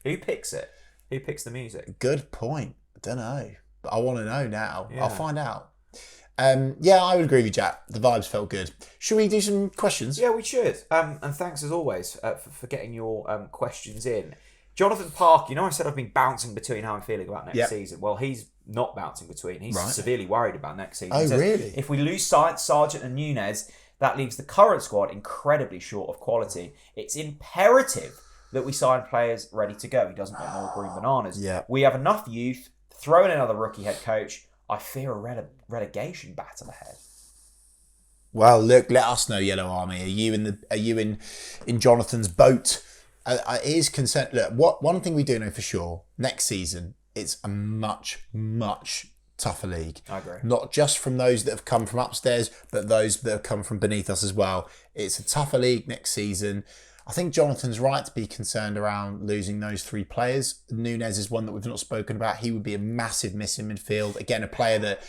Speaker 1: Who picks it? Who picks the music?
Speaker 2: Good point. I don't know. But I want to know now.
Speaker 1: Yeah.
Speaker 2: I'll find out. I would agree with you, Jack. The vibes felt good. Should we do some questions?
Speaker 1: Yeah, we should. And thanks as always for getting your questions in. Jonathan Park, I said I've been bouncing between how I'm feeling about next season. Well, he's not bouncing between. He's severely worried about next season.
Speaker 2: Oh, really?
Speaker 1: If we lose Sargent and Nunez, that leaves the current squad incredibly short of quality. It's imperative that we sign players ready to go. He doesn't want more green bananas.
Speaker 2: Yeah.
Speaker 1: We have enough youth. Throw in another rookie head coach. I fear a relegation battle ahead.
Speaker 2: Well, look, let us know, Yellow Army. Are you in Jonathan's boat? It is concerned. Look, one thing we do know for sure: next season, it's a much, much tougher league.
Speaker 1: I agree.
Speaker 2: Not just from those that have come from upstairs, but those that have come from beneath us as well. It's a tougher league next season. I think Jonathan's right to be concerned around losing those 3 players. Nunes is one that we've not spoken about. He would be a massive miss in midfield. Again, a player that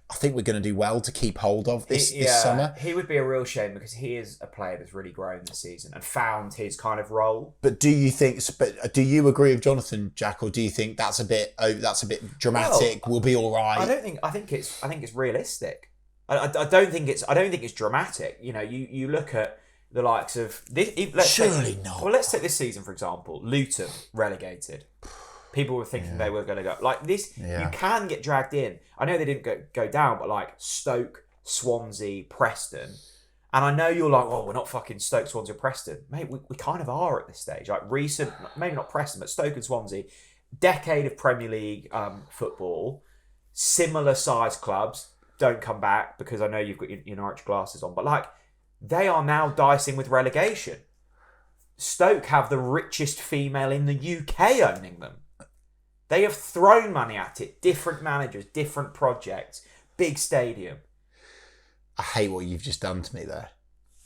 Speaker 2: I think we're going to do well to keep hold of this summer.
Speaker 1: He would be a real shame because he is a player that's really grown this season and found his kind of role.
Speaker 2: But do you agree with Jonathan, Jack, or do you think that's a bit dramatic? We'll be all right.
Speaker 1: I think it's realistic. I don't think it's dramatic. You know, you look at the likes of this.
Speaker 2: Not.
Speaker 1: Well, let's take this season for example. Luton relegated. People were thinking they were going to go like this. Yeah. You can get dragged in. I know they didn't go down, but like Stoke, Swansea, Preston. And I know you're like, oh, we're not fucking Stoke, Swansea, or Preston. Mate, we kind of are at this stage. Like recent, maybe not Preston, but Stoke and Swansea, decade of Premier League football, similar size clubs, don't come back because I know you've got your Norwich glasses on. But like, they are now dicing with relegation. Stoke have the richest female in the UK owning them. They have thrown money at it. Different managers, different projects, big stadium.
Speaker 2: I hate what you've just done to me there.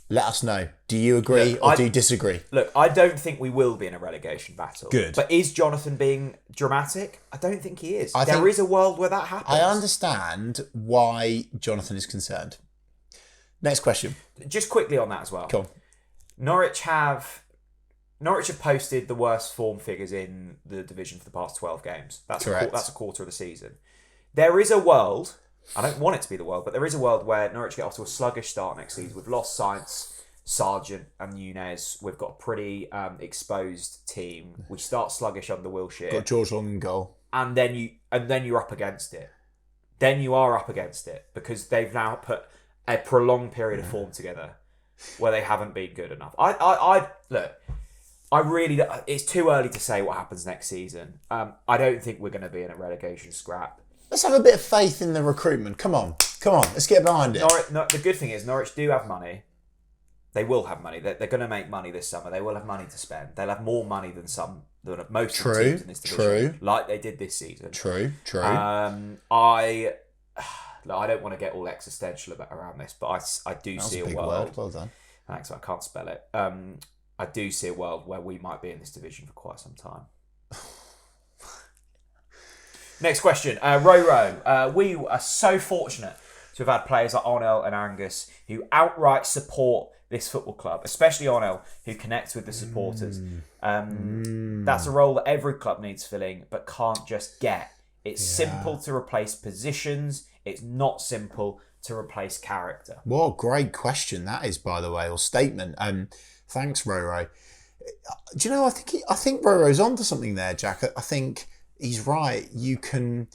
Speaker 2: Let us know. Do you agree or do you disagree?
Speaker 1: Look, I don't think we will be in a relegation battle.
Speaker 2: Good.
Speaker 1: But is Jonathan being dramatic? I don't think he is. There is a world where that happens.
Speaker 2: I understand why Jonathan is concerned. Next question.
Speaker 1: Just quickly on that as well.
Speaker 2: Cool.
Speaker 1: Norwich have posted the worst form figures in the division for the past 12 games. That's
Speaker 2: correct.
Speaker 1: That's a quarter of the season. There is a world, I don't want it to be the world, but there is a world where Norwich get off to a sluggish start next season. We've lost Sainz, Sargent and Nunes. We've got a pretty exposed team. We start sluggish under Wilshere.
Speaker 2: Got George Long in goal.
Speaker 1: And then you're up against it. Then you are up against it because they've now put a prolonged period of form together where they haven't been good enough. It's too early to say what happens next season. I don't think we're going to be in a relegation scrap.
Speaker 2: Let's have a bit of faith in the recruitment. Come on. Let's get behind it.
Speaker 1: The good thing is Norwich do have money. They will have money. They're going to make money this summer. They will have money to spend. They'll have more money than most of the teams in this division. Like they did this season.
Speaker 2: True.
Speaker 1: I don't want to get all existential around this, but I do see a world.
Speaker 2: Word. Well done.
Speaker 1: Thanks. I can't spell it. I do see a world where we might be in this division for quite some time. Next question. Roro. We are so fortunate to have had players like Onel and Angus who outright support this football club, especially Onel, who connects with the supporters. That's a role that every club needs filling, but can't just get. It's simple to replace positions. It's not simple to replace character.
Speaker 2: What a great question that is, by the way, or statement. Thanks, Roro. Do you know, I think Roro's onto something there, Jack. I think he's right. You can,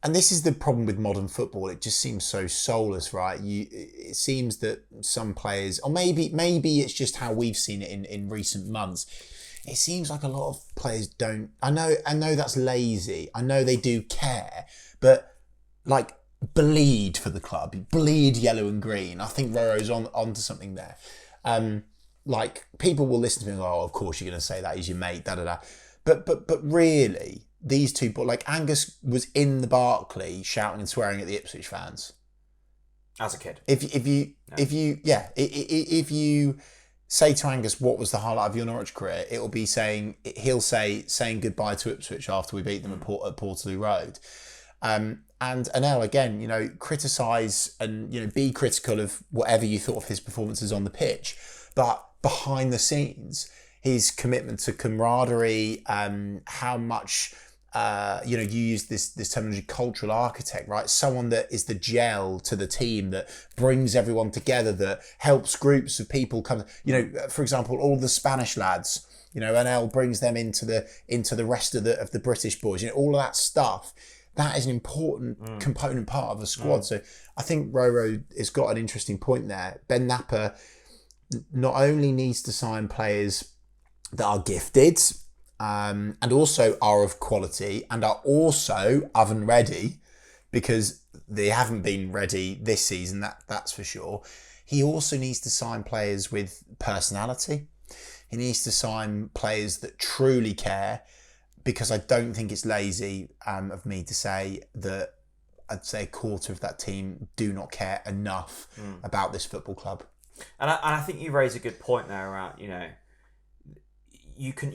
Speaker 2: and this is the problem with modern football. It just seems so soulless, right? It seems that some players, or maybe it's just how we've seen it in recent months. It seems like a lot of players don't. I know that's lazy. I know they do care, but like bleed for the club, bleed yellow and green. I think Roro's onto something there. Like people will listen to me and go, oh, of course you're going to say that, he's your mate, da. But really, these two, but like Angus was in the Barclay shouting and swearing at the Ipswich fans
Speaker 1: as a kid.
Speaker 2: If you say to Angus what was the highlight of your Norwich career, he'll say saying goodbye to Ipswich after we beat them at Portaloo Road. And Anel, again, criticise and be critical of whatever you thought of his performances on the pitch, but behind the scenes, his commitment to camaraderie, how much you use this terminology, cultural architect, right? Someone that is the gel to the team, that brings everyone together, that helps groups of people come. For example, all the Spanish lads. Anel brings them into the rest of the British boys. All of that stuff. That is an important component part of a squad. So I think Roro has got an interesting point there. Ben Knapper not only needs to sign players that are gifted and also are of quality and are also oven ready, because they haven't been ready this season, that's for sure. he also needs to sign players with personality. He needs to sign players that truly care, because I don't think it's lazy of me to say that I'd say a quarter of that team do not care enough about this football club.
Speaker 1: And I think you raise a good point there around, you can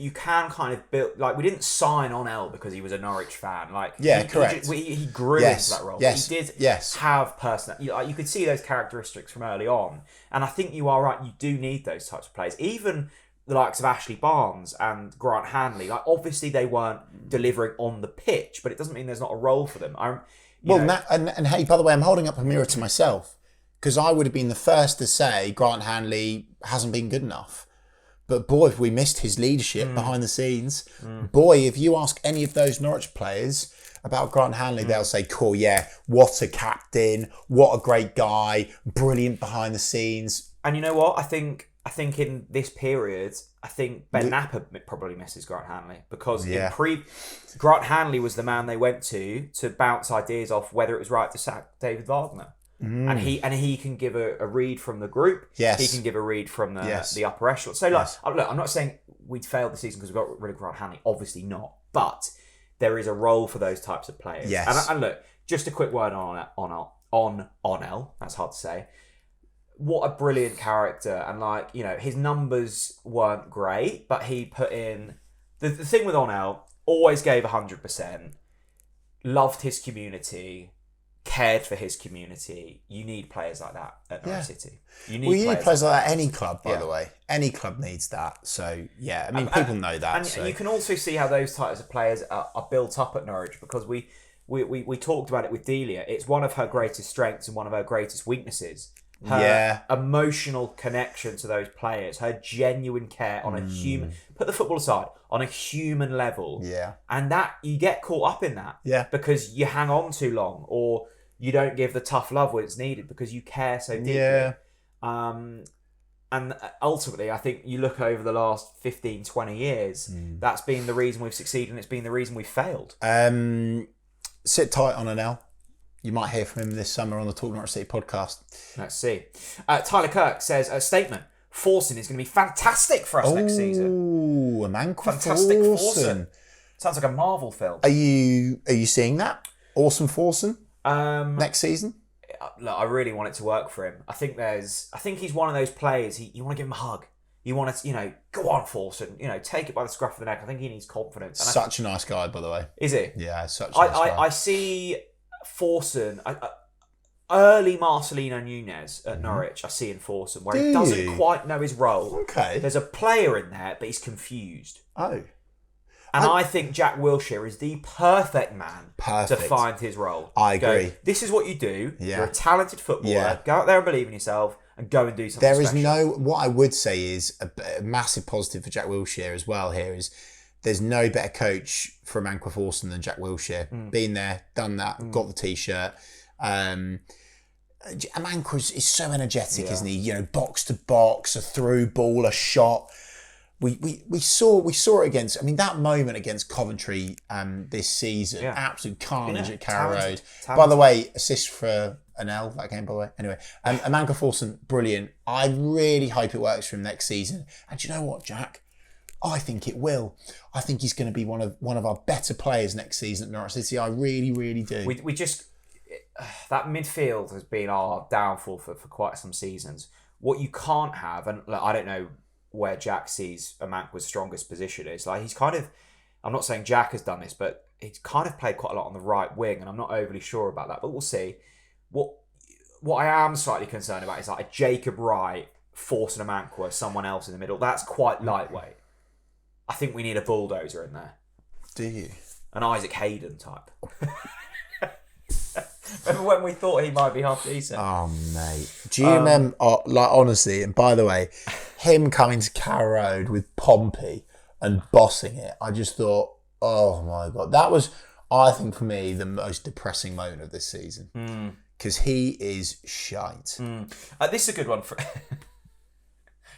Speaker 1: kind of build, like, we didn't sign Onel because he was a Norwich fan. Like,
Speaker 2: correct.
Speaker 1: He grew into that role.
Speaker 2: Yes.
Speaker 1: He did
Speaker 2: yes.
Speaker 1: have personality. You could see those characteristics from early on. And I think you are right. You do need those types of players. Even the likes of Ashley Barnes and Grant Hanley. Like, obviously they weren't delivering on the pitch, but it doesn't mean there's not a role for them.
Speaker 2: And hey, by the way, I'm holding up a mirror to myself, because I would have been the first to say Grant Hanley hasn't been good enough. But boy, if we missed his leadership behind the scenes. Boy, if you ask any of those Norwich players about Grant Hanley, they'll say, cool, yeah, what a captain, what a great guy, brilliant behind the scenes.
Speaker 1: And you know what? I think in this period, I think Ben Knapper probably misses Grant Hanley, because Grant Hanley was the man they went to bounce ideas off whether it was right to sack David Wagner. And he can give a read from the group.
Speaker 2: Yes.
Speaker 1: He can give a read from the upper echelon. So look, I'm not saying we'd failed the season because we got rid of Grant Hanley. Obviously not. But there is a role for those types of players.
Speaker 2: Yes.
Speaker 1: And look, just a quick word on Onel. That's hard to say. What a brilliant character. And his numbers weren't great, but he put in the thing with Onel, always gave 100%, loved his community, cared for his community. You need players like that at Norwich City. You need
Speaker 2: players like that. Any club, by the way. Any club needs that. So, yeah, I mean, people know that.
Speaker 1: And you can also see how those types of players are built up at Norwich, because we talked about it with Delia. It's one of her greatest strengths and one of her greatest weaknesses. Her emotional connection to those players, her genuine care on a human, put the football aside, on a human level.
Speaker 2: Yeah.
Speaker 1: And that, you get caught up in that.
Speaker 2: Yeah.
Speaker 1: Because you hang on too long, or you don't give the tough love when it's needed because you care so deeply.
Speaker 2: Yeah.
Speaker 1: And ultimately, I think you look over the last 15, 20 years, that's been the reason we've succeeded, and it's been the reason we've failed.
Speaker 2: Sit tight on Onel. You might hear from him this summer on the TalkNorwichCity podcast.
Speaker 1: Let's see. Tyler Kirk says, a statement, Forsen is going to be fantastic for us next season.
Speaker 2: Ooh, a man called
Speaker 1: Fantastic
Speaker 2: Forsen.
Speaker 1: Sounds like a Marvel film.
Speaker 2: Are you seeing that? Awesome Forsen? Next season?
Speaker 1: Look, I really want it to work for him. I think he's one of those players, you want to give him a hug. You want to, go on, Forsen. Take it by the scruff of the neck. I think he needs confidence. And
Speaker 2: such a nice guy, by the way.
Speaker 1: Is he?
Speaker 2: Yeah, such a nice guy.
Speaker 1: I see Forsen, early Marcelino Nunez at Norwich, I see in Forsen, where he doesn't quite know his role.
Speaker 2: Okay.
Speaker 1: There's a player in there, but he's confused.
Speaker 2: Oh.
Speaker 1: And I think Jack Wilshere is the perfect man to find his role.
Speaker 2: I agree.
Speaker 1: This is what you do.
Speaker 2: Yeah.
Speaker 1: You're a talented footballer.
Speaker 2: Yeah.
Speaker 1: Go out there and believe in yourself and go and do something special.
Speaker 2: What I would say is a massive positive for Jack Wilshere as well here is there's no better coach for a man called Forsen than Jack Wilshere. Been there, done that, got the T-shirt. A man is so energetic, isn't he? Box to box, a through ball, a shot. We saw it against. I mean, that moment against Coventry this season, absolute carnage at Carrow Road. By the way, assist for Onel that game. By the way, anyway, a man called Forsen, brilliant. I really hope it works for him next season. And you know what, Jack? I think it will. I think he's going to be one of our better players next season at Norwich City. I really, really do.
Speaker 1: We just that midfield has been our downfall for quite some seasons. What you can't have, and I don't know where Jack sees Amankwa's strongest position is. Like, he's kind of, I'm not saying Jack has done this, but he's kind of played quite a lot on the right wing, and I'm not overly sure about that. But we'll see. What I am slightly concerned about is like a Jacob Wright forcing Amankwa, someone else in the middle. That's quite lightweight. I think we need a bulldozer in there.
Speaker 2: Do you?
Speaker 1: An Isaac Hayden type. Remember when we thought he might be half decent?
Speaker 2: Oh, mate. Do you remember, honestly, and by the way, him coming to Carrow Road with Pompey and bossing it, I just thought, oh my God. That was, I think for me, the most depressing moment of this season. Because he is shite.
Speaker 1: This is a good one for...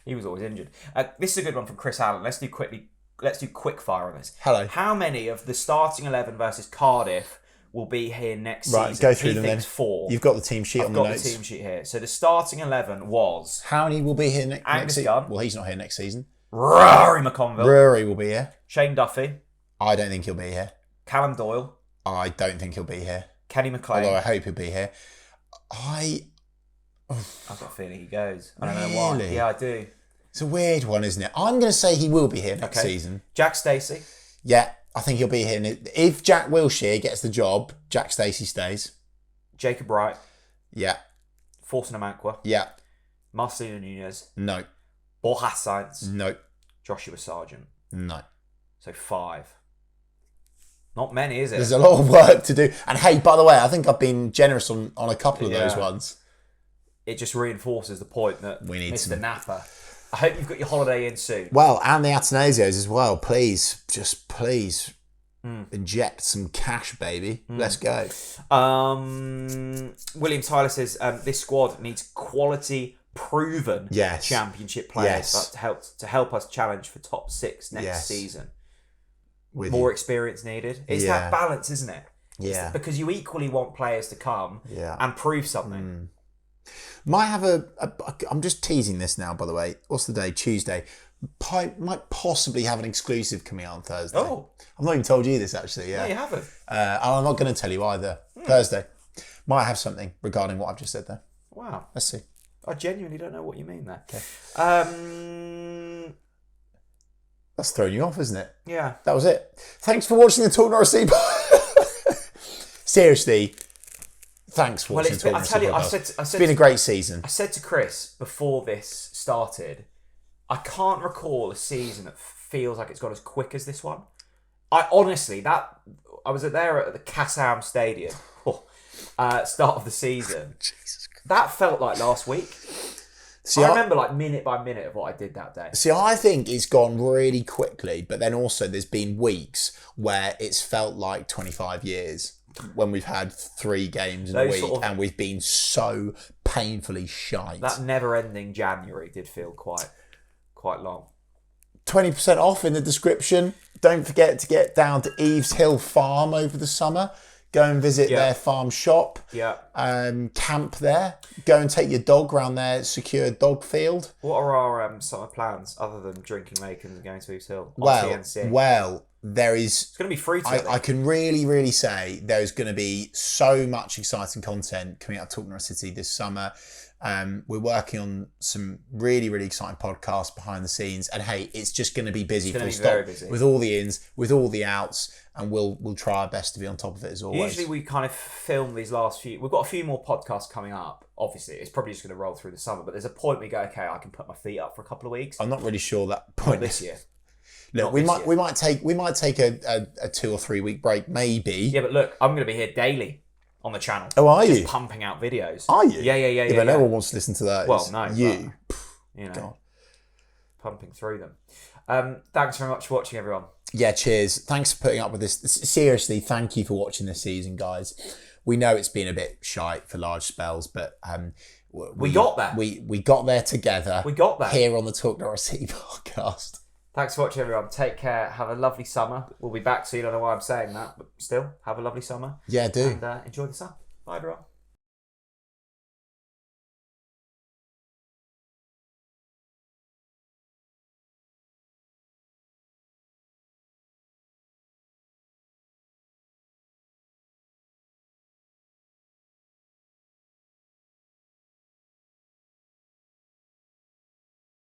Speaker 1: He was always injured. This is a good one from Chris Allen. Let's do quick fire on this.
Speaker 2: Hello.
Speaker 1: How many of the starting 11 versus Cardiff will be here next
Speaker 2: Right,
Speaker 1: season.
Speaker 2: go through
Speaker 1: he
Speaker 2: them
Speaker 1: thinks
Speaker 2: then.
Speaker 1: 4.
Speaker 2: You've got the team sheet on the
Speaker 1: I've got
Speaker 2: notes.
Speaker 1: the team sheet here. So the starting 11 was
Speaker 2: How many will be here next
Speaker 1: Angus
Speaker 2: season?
Speaker 1: Gunn.
Speaker 2: Well, he's not here next season.
Speaker 1: Rory McConville,
Speaker 2: Rory will be here.
Speaker 1: Shane Duffy,
Speaker 2: I don't think he'll be here.
Speaker 1: Callum Doyle,
Speaker 2: I don't think he'll be here.
Speaker 1: Kenny McLean.
Speaker 2: Although I hope he'll be here.
Speaker 1: I've got a feeling he goes. I don't know why.
Speaker 2: Really?
Speaker 1: Yeah, I do.
Speaker 2: It's a weird one, isn't it? I'm going to say he will be here next season.
Speaker 1: Jack Stacey.
Speaker 2: Yeah, I think he'll be here. If Jack Wilshere gets the job, Jack Stacey stays.
Speaker 1: Jacob Wright.
Speaker 2: Yeah.
Speaker 1: Fortuna Manqua.
Speaker 2: Yeah.
Speaker 1: Marcelino Nunez.
Speaker 2: No.
Speaker 1: Borja Sainz.
Speaker 2: No.
Speaker 1: Joshua Sargent.
Speaker 2: No.
Speaker 1: So 5. Not many, is it?
Speaker 2: There's a lot of work to do. And hey, by the way, I think I've been generous on a couple of those ones.
Speaker 1: It just reinforces the point that
Speaker 2: We need
Speaker 1: Mr.
Speaker 2: some...
Speaker 1: Nappa. I hope you've got your holiday in soon.
Speaker 2: Well, and the Atanasios as well. Please, just please inject some cash, baby. Let's go.
Speaker 1: William Tyler says this squad needs quality, proven championship players to help us challenge for top 6 next season.
Speaker 2: With
Speaker 1: more experience needed. It's that balance, isn't it?
Speaker 2: Yeah.
Speaker 1: Because you equally want players to come and prove something.
Speaker 2: Might have I'm just teasing this now, by the way. What's the day? Tuesday. Might possibly have an exclusive coming out on Thursday.
Speaker 1: Oh.
Speaker 2: I've not even told you this, actually. Yeah.
Speaker 1: No, you haven't.
Speaker 2: And I'm not going to tell you either. Thursday. Might have something regarding what I've just said there.
Speaker 1: Wow.
Speaker 2: Let's see.
Speaker 1: I genuinely don't know what you mean there.
Speaker 2: Okay. That's throwing you off, isn't it?
Speaker 1: Yeah.
Speaker 2: That was it. Thanks for watching the TalkNorwichCity podcast. Seriously, thanks for watching the TalkNorwichCity podcast. It's been a great season.
Speaker 1: I said to Chris before this started, I can't recall a season that feels like it's gone as quick as this one. I honestly, I was there at the Kassam Stadium, start of the season.
Speaker 2: Jesus Christ.
Speaker 1: That felt like last week. I remember like minute by minute of what I did that day.
Speaker 2: See, I think it's gone really quickly, but then also there's been weeks where it's felt like 25 years when we've had 3 games in a week and we've been so painfully shite.
Speaker 1: That never-ending January did feel quite long.
Speaker 2: 20% off in the description. Don't forget to get down to Eves Hill Farm over the summer. Go and visit their farm shop.
Speaker 1: Yeah.
Speaker 2: Camp there. Go and take your dog around their secure dog field.
Speaker 1: What are our summer plans other than drinking Macon and going to Eves Hill on TNC?
Speaker 2: Well, there is...
Speaker 1: It's going to be free to
Speaker 2: I can really, really say there's going to be so much exciting content coming out of TalkNorwichCity this summer. We're working on some really, really exciting podcasts behind the scenes. And hey, it's just going to be busy full stop. Very busy. With all the ins, with all the outs. And we'll try our best to be on top of it as always.
Speaker 1: Usually we kind of film these last few... We've got a few more podcasts coming up. Obviously, it's probably just going to roll through the summer. But there's a point we go, okay, I can put my feet up for a couple of weeks.
Speaker 2: I'm not really sure that point...
Speaker 1: Not this year.
Speaker 2: Look, we might take a 2 or 3 week break, maybe.
Speaker 1: Yeah, but look, I'm going to be here daily on the channel.
Speaker 2: Oh, are you?
Speaker 1: Just pumping out videos.
Speaker 2: Are you?
Speaker 1: Yeah.
Speaker 2: But no one wants to listen to that.
Speaker 1: Well, no.
Speaker 2: You.
Speaker 1: God. Pumping through them. Thanks very much for watching, everyone.
Speaker 2: Yeah, cheers. Thanks for putting up with this. Seriously, thank you for watching this season, guys. We know it's been a bit shite for large spells, but
Speaker 1: we got there.
Speaker 2: We got there together.
Speaker 1: We got there.
Speaker 2: Here on the TalkNorwichCity podcast.
Speaker 1: Thanks for watching, everyone. Take care. Have a lovely summer. We'll be back soon. I don't know why I'm saying that, but still, have a lovely summer.
Speaker 2: Yeah, do.
Speaker 1: And enjoy the sun. Bye, everyone.